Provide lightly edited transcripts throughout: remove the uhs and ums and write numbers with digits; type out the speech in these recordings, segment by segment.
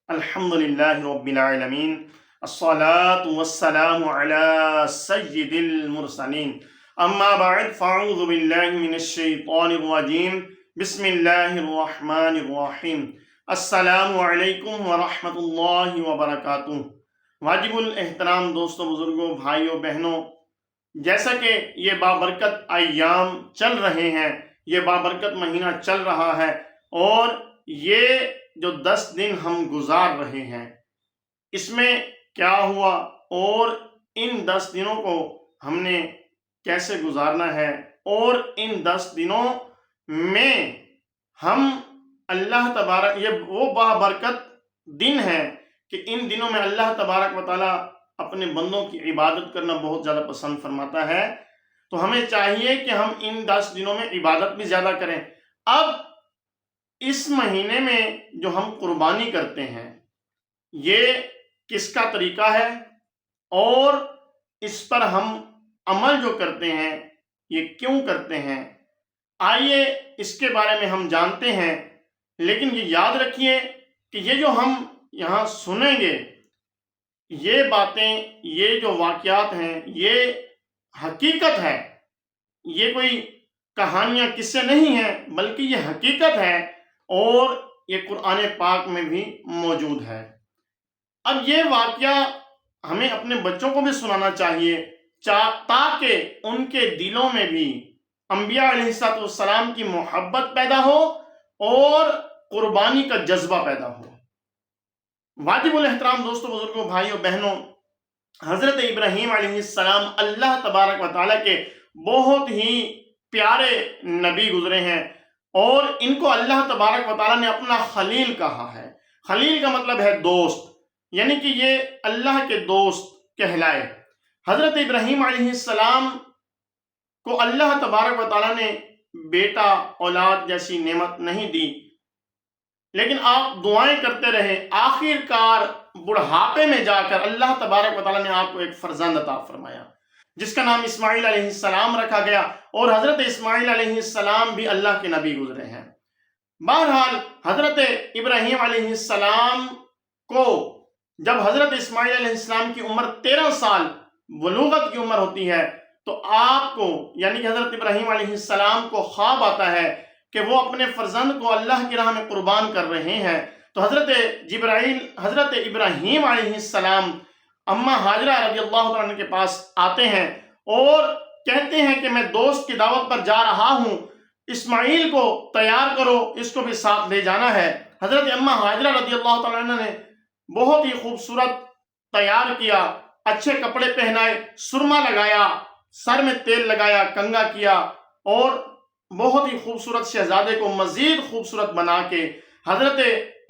الحمد للہ رب العالمین الصلاة والسلام علی سید المرسلین اما بعد فاعوذ باللہ من الشیطان الرجیم بسم اللہ الرحمن الرحیم السلام علیکم ورحمۃ اللہ وبرکاتہ۔ واجب الاحترام دوستوں، بزرگوں، بھائیوں، بہنوں، جیسا کہ یہ بابرکت ایام چل رہے ہیں، یہ بابرکت مہینہ چل رہا ہے، اور یہ جو 10 دن ہم گزار رہے ہیں، اس میں کیا ہوا اور ان 10 دنوں کو ہم نے کیسے گزارنا ہے، اور ان 10 دنوں میں ہم اللہ تبارک، یہ وہ بابرکت دن ہے کہ ان دنوں میں اللہ تبارک و تعالیٰ اپنے بندوں کی عبادت کرنا بہت زیادہ پسند فرماتا ہے، تو ہمیں چاہیے کہ ہم ان 10 دنوں میں عبادت بھی زیادہ کریں۔ اب اس مہینے میں جو ہم قربانی کرتے ہیں، یہ کس کا طریقہ ہے اور اس پر ہم عمل جو کرتے ہیں یہ کیوں کرتے ہیں، آئیے اس کے بارے میں ہم جانتے ہیں۔ لیکن یہ یاد رکھیے کہ یہ جو ہم یہاں سنیں گے، یہ باتیں، یہ جو واقعات ہیں، یہ حقیقت ہے، یہ کوئی کہانیاں قصے نہیں ہیں، بلکہ یہ حقیقت ہے، اور یہ قرآن پاک میں بھی موجود ہے۔ اب یہ واقعہ ہمیں اپنے بچوں کو بھی سنانا چاہیے، تاکہ ان کے دلوں میں بھی انبیاء علیہ السلام کی محبت پیدا ہو اور قربانی کا جذبہ پیدا ہو۔ واجب الاحترام دوستوں، بزرگوں، بھائیوں، بہنوں، حضرت ابراہیم علیہ السلام اللہ تبارک و تعالیٰ کے بہت ہی پیارے نبی گزرے ہیں، اور ان کو اللہ تبارک و تعالیٰ نے اپنا خلیل کہا ہے۔ خلیل کا مطلب ہے دوست، یعنی کہ یہ اللہ کے دوست کہلائے۔ حضرت ابراہیم علیہ السلام کو اللہ تبارک و تعالیٰ نے بیٹا، اولاد جیسی نعمت نہیں دی، لیکن آپ دعائیں کرتے رہے، آخر کار بڑھاپے میں جا کر اللہ تبارک و تعالیٰ نے آپ کو ایک فرزند عطا فرمایا، جس کا نام اسماعیل علیہ السلام رکھا گیا، اور حضرت اسماعیل علیہ السلام بھی اللہ کے نبی گزرے ہیں۔ بہرحال حضرت ابراہیم علیہ السلام کو جب حضرت اسماعیل علیہ السلام کی عمر 13 سال بلوغت کی عمر ہوتی ہے، تو آپ کو، یعنی کہ حضرت ابراہیم علیہ السلام کو خواب آتا ہے کہ وہ اپنے فرزند کو اللہ کی راہ میں قربان کر رہے ہیں۔ تو حضرت ابراہیم علیہ السلام اماں ہاجرہ رضی اللہ عنہ کے پاس آتے ہیں اور کہتے ہیں کہ میں دوست کی دعوت پر جا رہا ہوں، اسماعیل کو تیار کرو، اس کو بھی ساتھ لے جانا ہے۔ حضرت اماں ہاجرہ رضی اللہ عنہ نے بہت ہی خوبصورت تیار کیا، اچھے کپڑے پہنائے، سرما لگایا، سر میں تیل لگایا، کنگا کیا، اور بہت ہی خوبصورت شہزادے کو مزید خوبصورت بنا کے حضرت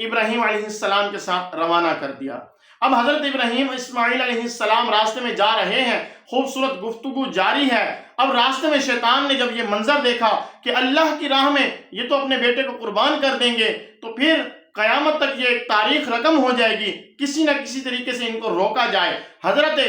ابراہیم علیہ السلام کے ساتھ روانہ کر دیا۔ اب حضرت ابراہیم اسماعیل علیہ السلام راستے میں جا رہے ہیں، خوبصورت گفتگو جاری ہے۔ اب راستے میں شیطان نے جب یہ منظر دیکھا کہ اللہ کی راہ میں یہ تو اپنے بیٹے کو قربان کر دیں گے، تو پھر قیامت تک یہ ایک تاریخ رقم ہو جائے گی، کسی نہ کسی طریقے سے ان کو روکا جائے۔ حضرت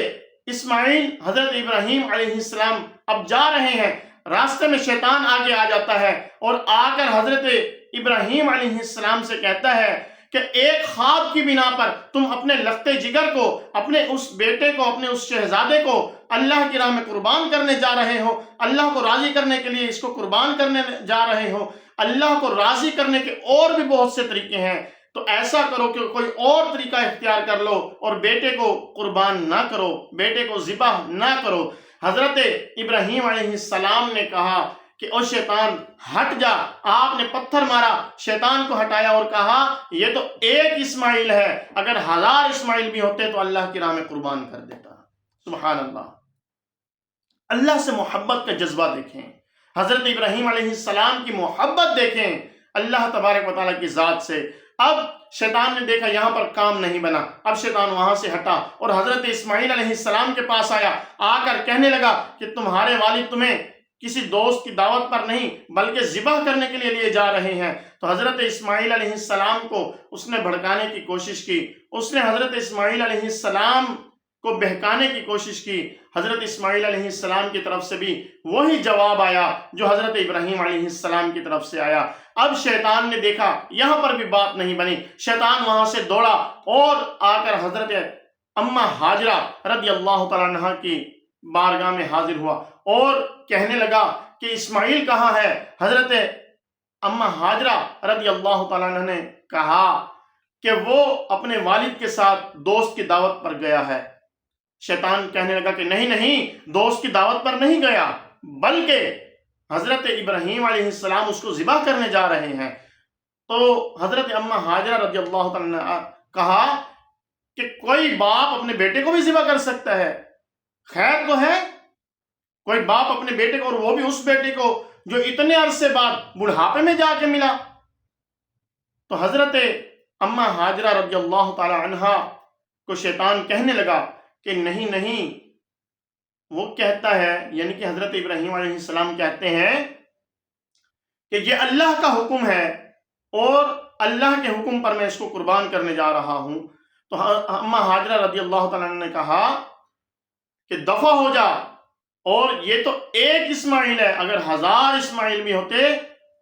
اسماعیل، حضرت ابراہیم علیہ السلام اب جا رہے ہیں، راستے میں شیطان آگے آ جاتا ہے، اور آ کر حضرت ابراہیم علیہ السلام سے کہتا ہے کہ ایک خواب کی بنا پر تم اپنے لخت جگر کو، اپنے اس بیٹے کو، اپنے اس شہزادے کو اللہ کی راہ میں قربان کرنے جا رہے ہو، اللہ کو راضی کرنے کے لیے اس کو قربان کرنے جا رہے ہو۔ اللہ کو راضی کرنے کے اور بھی بہت سے طریقے ہیں، تو ایسا کرو کہ کوئی اور طریقہ اختیار کر لو اور بیٹے کو قربان نہ کرو، بیٹے کو ذبح نہ کرو۔ حضرت ابراہیم علیہ السلام نے کہا کہ او شیطان ہٹ جا، آپ نے پتھر مارا، شیطان کو ہٹایا اور کہا یہ تو ایک اسماعیل ہے، اگر 1000 اسماعیل بھی ہوتے تو اللہ کی راہ میں قربان کر دیتا۔ سبحان اللہ، اللہ سے محبت کا جذبہ دیکھیں، حضرت ابراہیم علیہ السلام کی محبت دیکھیں اللہ تبارک و تعالیٰ کی ذات سے۔ اب شیطان نے دیکھا یہاں پر کام نہیں بنا، اب شیطان وہاں سے ہٹا اور حضرت اسماعیل علیہ السلام کے پاس آیا، آ کر کہنے لگا کہ تمہارے والد تمہیں کسی دوست کی دعوت پر نہیں بلکہ ذبح کرنے کے لیے لیے جا رہے ہیں۔ تو حضرت اسماعیل علیہ السلام کو اس نے بھڑکانے کی کوشش کی، اس نے حضرت اسماعیل علیہ السلام کو بہکانے کی کوشش کی۔ حضرت اسماعیل علیہ السلام کی طرف سے بھی وہی جواب آیا جو حضرت ابراہیم علیہ السلام کی طرف سے آیا۔ اب شیطان نے دیکھا یہاں پر بھی بات نہیں بنی، شیطان وہاں سے دوڑا اور آ کر حضرت اما ہاجرہ رضی اللہ تعالیٰ عنہ کی بارگاہ میں حاضر ہوا اور کہنے لگا کہ اسماعیل کہاں ہے؟ حضرت اما ہاجرہ رضی اللہ تعالیٰ عنہ نے کہا کہ وہ اپنے والد کے ساتھ دوست کی دعوت پر گیا ہے۔ شیطان کہنے لگا کہ نہیں نہیں، دوست کی دعوت پر نہیں گیا، بلکہ حضرت ابراہیم علیہ السلام اس کو ذبح کرنے جا رہے ہیں۔ تو حضرت اما ہاجرہ رضی اللہ تعالیٰ نے کہا کہ کوئی باپ اپنے بیٹے کو بھی ذبح کر سکتا ہے؟ خیر تو ہے کوئی باپ اپنے بیٹے کو، اور وہ بھی اس بیٹے کو جو اتنے عرصے بعد بڑھاپے میں جا کے ملا۔ تو حضرت اما ہاجرہ رضی اللہ تعالی عنہا کو شیطان کہنے لگا کہ نہیں نہیں، وہ کہتا ہے، یعنی کہ حضرت ابراہیم علیہ السلام کہتے ہیں کہ یہ اللہ کا حکم ہے اور اللہ کے حکم پر میں اس کو قربان کرنے جا رہا ہوں۔ تو اما ہاجرہ رضی اللہ تعالیٰ عنہ نے کہا کہ دفع ہو جا، اور یہ تو ایک اسماعیل ہے، اگر 1000 اسماعیل بھی ہوتے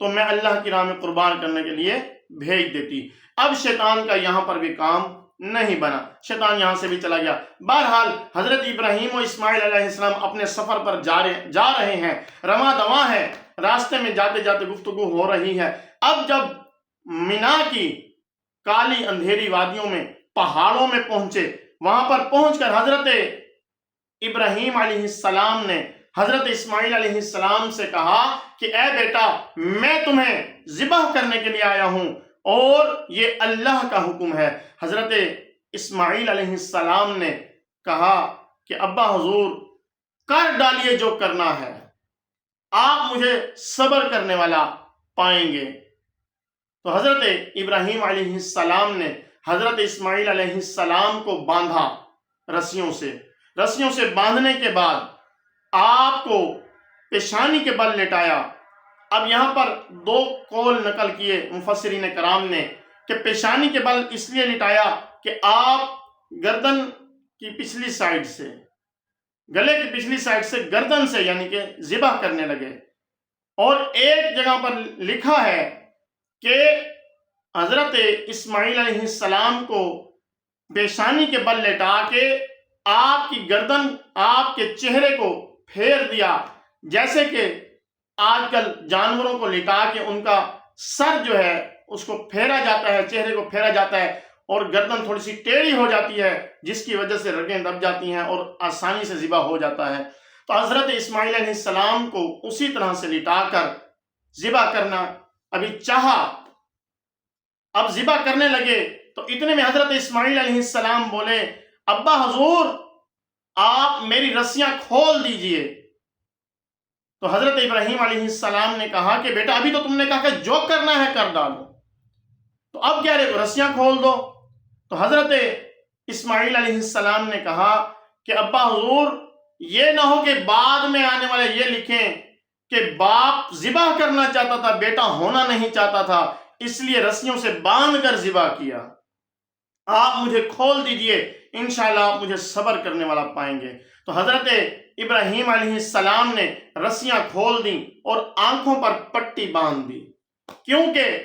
تو میں اللہ کی راہ میں قربان کرنے کے لیے بھیج دیتی۔ اب شیطان کا یہاں پر بھی کام نہیں بنا، شیطان یہاں سے بھی چلا گیا۔ بہرحال حضرت ابراہیم و اسماعیل علیہ السلام اپنے سفر پر جا رہے ہیں، رواں دواں ہے، راستے میں جاتے جاتے گفتگو ہو رہی ہے۔ اب جب مینا کی کالی اندھیری وادیوں میں پہاڑوں میں پہنچے، وہاں پر پہنچ کر حضرت ابراہیم علیہ السلام نے حضرت اسماعیل علیہ السلام سے کہا کہ اے بیٹا، میں تمہیں ذبح کرنے کے لیے آیا ہوں اور یہ اللہ کا حکم ہے۔ حضرت اسماعیل علیہ السلام نے کہا کہ ابا حضور کر ڈالیے جو کرنا ہے، آپ مجھے صبر کرنے والا پائیں گے۔ تو حضرت ابراہیم علیہ السلام نے حضرت اسماعیل علیہ السلام کو باندھا رسیوں سے باندھنے کے بعد آپ کو پیشانی کے بل لٹایا۔ اب یہاں پر 2 قول نقل کیے مفسرین کرام نے کہ پیشانی کے بل اس لیے لٹایا کہ آپ گردن کی پچھلی سائیڈ سے، گلے کی پچھلی سائیڈ سے گردن سے یعنی کہ ذبح کرنے لگے۔ اور ایک جگہ پر لکھا ہے کہ حضرت اسماعیل علیہ السلام کو پیشانی کے بل لٹا کے آپ کی گردن، آپ کے چہرے کو پھیر دیا، جیسے کہ آج کل جانوروں کو لٹا کے ان کا سر جو ہے اس کو پھیرا جاتا ہے، چہرے کو پھیرا جاتا ہے اور گردن تھوڑی سی ٹیڑھی ہو جاتی ہے، جس کی وجہ سے رگیں دب جاتی ہیں اور آسانی سے ذبح ہو جاتا ہے۔ تو حضرت اسماعیل علیہ السلام کو اسی طرح سے لٹا کر ذبح کرنا ابھی چاہا۔ اب ذبح کرنے لگے تو اتنے میں حضرت اسماعیل علیہ السلام بولے ابا حضور آپ میری رسیاں کھول دیجئے۔ تو حضرت ابراہیم علیہ السلام نے کہا کہ بیٹا ابھی تو تم نے کہا کہ جو کرنا ہے کر ڈالو، تو اب کیا رسیاں کھول دو۔ تو حضرت اسماعیل علیہ السلام نے کہا کہ ابا حضور یہ نہ ہو کہ بعد میں آنے والے یہ لکھیں کہ باپ ذبح کرنا چاہتا تھا، بیٹا ہونا نہیں چاہتا تھا، اس لیے رسیوں سے باندھ کر ذبح کیا۔ آپ مجھے کھول دیجئے، انشاءاللہ آپ مجھے صبر کرنے والا پائیں گے۔ تو حضرت ابراہیم علیہ السلام نے رسیاں کھول دیں اور آنکھوں پر پٹی باندھ دی، کیونکہ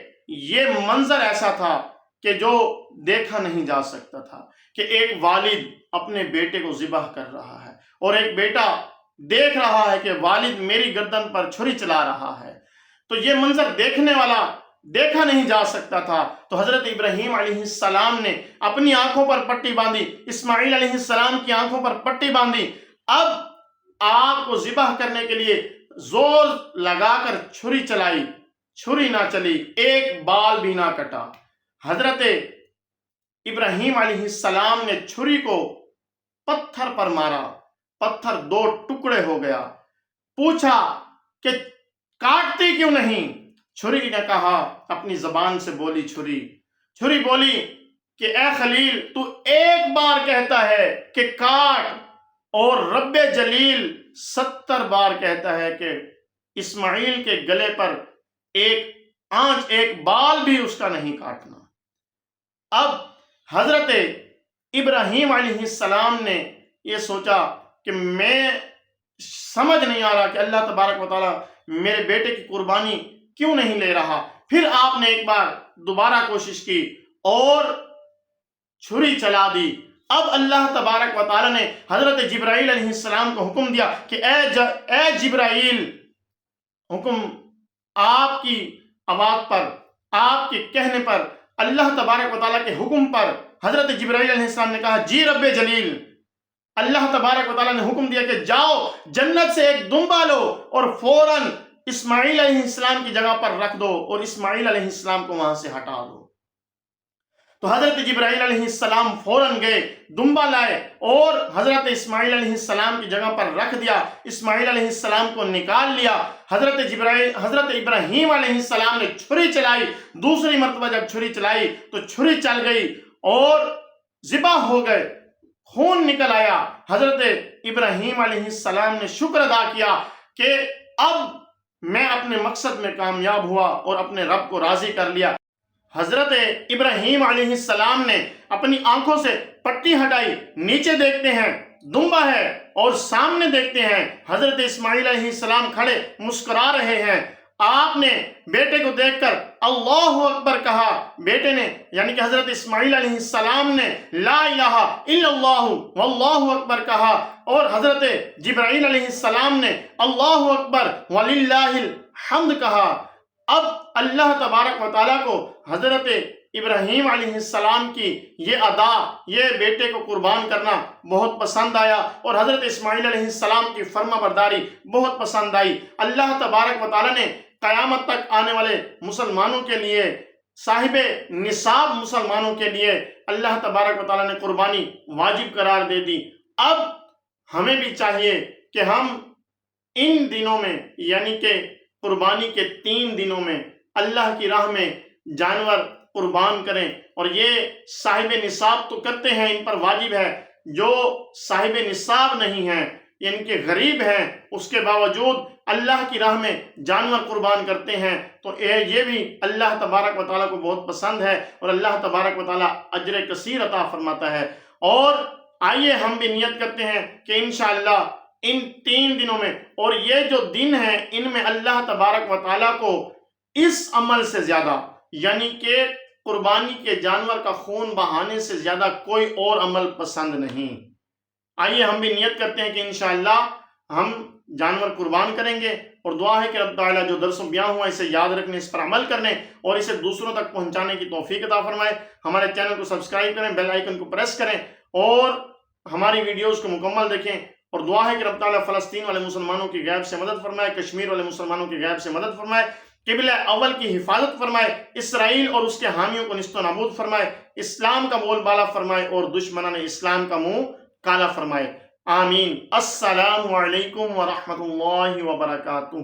یہ منظر ایسا تھا کہ جو دیکھا نہیں جا سکتا تھا کہ ایک والد اپنے بیٹے کو ذبح کر رہا ہے اور ایک بیٹا دیکھ رہا ہے کہ والد میری گردن پر چھری چلا رہا ہے۔ تو یہ منظر دیکھنے والا دیکھا نہیں جا سکتا تھا۔ تو حضرت ابراہیم علیہ السلام نے اپنی آنکھوں پر پٹی باندھی، اسماعیل علیہ السلام کی آنکھوں پر پٹی باندھی۔ اب آپ کو ذبح کرنے کے لیے زور لگا کر چھری چلائی، چھری نہ چلی، ایک بال بھی نہ کٹا۔ حضرت ابراہیم علیہ السلام نے چھری کو پتھر پر مارا، پتھر 2 ٹکڑے ہو گیا۔ پوچھا کہ کاٹتی کیوں نہیں؟ چھری نے کہا، اپنی زبان سے بولی چھری بولی کہ اے خلیل تو ایک بار کہتا ہے کہ کاٹ، اور رب جلیل 70 بار کہتا ہے کہ اسماعیل کے گلے پر ایک آنچ، ایک بال بھی اس کا نہیں کاٹنا۔ اب حضرت ابراہیم علیہ السلام نے یہ سوچا کہ میں سمجھ نہیں آ رہا کہ اللہ تبارک و تعالی میرے بیٹے کی قربانی کیوں نہیں لے رہا۔ پھر آپ نے ایک بار دوبارہ کوشش کی اور چھری چلا دی۔ اب اللہ تبارک و تعالیٰ نے حضرت جبرائیل علیہ السلام کو حکم دیا کہ اے جبرائیل، حکم آپ کی آواز پر، آپ کے کہنے پر، اللہ تبارک و تعالیٰ کے حکم پر حضرت جبرائیل علیہ السلام نے کہا جی رب جلیل۔ اللہ تبارک و تعالیٰ نے حکم دیا کہ جاؤ جنت سے ایک دمبا لو اور فوراً اسماعیل علیہ السلام کی جگہ پر رکھ دو اور اسماعیل علیہ السلام کو وہاں سے ہٹا دو۔ تو حضرت جبرائیل علیہ السلام فوراً گئے، دمبا لائے اور حضرت اسماعیل علیہ السلام کی جگہ پر رکھ دیا، اسماعیل علیہ السلام کو نکال لیا۔ حضرت ابراہیم علیہ السلام نے چھری چلائی، دوسری مرتبہ جب چھری چلائی تو چھری چل گئی اور ذبح ہو گئے، خون نکل آیا۔ حضرت ابراہیم علیہ السلام نے شکر ادا کیا کہ اب میں اپنے مقصد میں کامیاب ہوا اور اپنے رب کو راضی کر لیا۔ حضرت ابراہیم علیہ السلام نے اپنی آنکھوں سے پٹی ہٹائی، نیچے دیکھتے ہیں دمبا ہے اور سامنے دیکھتے ہیں حضرت اسماعیل علیہ السلام کھڑے مسکرا رہے ہیں۔ آپ نے بیٹے کو دیکھ کر اللہ اکبر کہا، بیٹے نے یعنی کہ حضرت اسماعیل علیہ السلام نے لا الہ الا اللہ واللہ اکبر کہا، اور حضرت جبرائیل علیہ السلام نے اللہ اکبر وللہ الحمد کہا۔ اب اللہ تبارک و تعالیٰ کو حضرت ابراہیم علیہ السلام کی یہ ادا، یہ بیٹے کو قربان کرنا بہت پسند آیا اور حضرت اسماعیل علیہ السلام کی فرما برداری بہت پسند آئی۔ اللہ تبارک و تعالیٰ نے قیامت تک آنے والے مسلمانوں کے لیے، صاحب نصاب مسلمانوں کے لیے اللہ تبارک و تعالیٰ نے قربانی واجب قرار دے دی۔ اب ہمیں بھی چاہیے کہ ہم ان دنوں میں یعنی کہ قربانی کے 3 دنوں میں اللہ کی راہ میں جانور قربان کریں، اور یہ صاحب نصاب تو کرتے ہیں، ان پر واجب ہے۔ جو صاحب نصاب نہیں ہیں یعنی کہ غریب ہیں، اس کے باوجود اللہ کی راہ میں جانور قربان کرتے ہیں، تو یہ بھی اللہ تبارک و تعالیٰ کو بہت پسند ہے اور اللہ تبارک و تعالیٰ اجر کثیر عطا فرماتا ہے۔ اور آئیے ہم بھی نیت کرتے ہیں کہ انشاءاللہ ان 3 دنوں میں، اور یہ جو دن ہیں ان میں اللہ تبارک و تعالیٰ کو اس عمل سے زیادہ یعنی کہ قربانی کے جانور کا خون بہانے سے زیادہ کوئی اور عمل پسند نہیں۔ آئیے ہم بھی نیت کرتے ہیں کہ انشاءاللہ ہم جانور قربان کریں گے، اور دعا ہے کہ رب تعالیٰ جو درس و بیان ہوا اسے یاد رکھنے، اس پر عمل کرنے اور اسے دوسروں تک پہنچانے کی توفیق عطا فرمائے۔ ہمارے چینل کو سبسکرائب کریں، بیل آئیکن کو پریس کریں اور ہماری ویڈیوز کو مکمل دیکھیں، اور دعا ہے کہ رب تعالیٰ فلسطین والے مسلمانوں کی غیب سے مدد فرمائے، کشمیر والے مسلمانوں کی غیب سے مدد فرمائے، قبلہ اول کی حفاظت فرمائے، اسرائیل اور اس کے حامیوں کو نیست و نابود فرمائے، اسلام کا بول بالا فرمائے اور دشمنان اسلام کا منہ کالا فرمائے۔ آمین۔ السلام علیکم ورحمۃ اللہ وبرکاتہ۔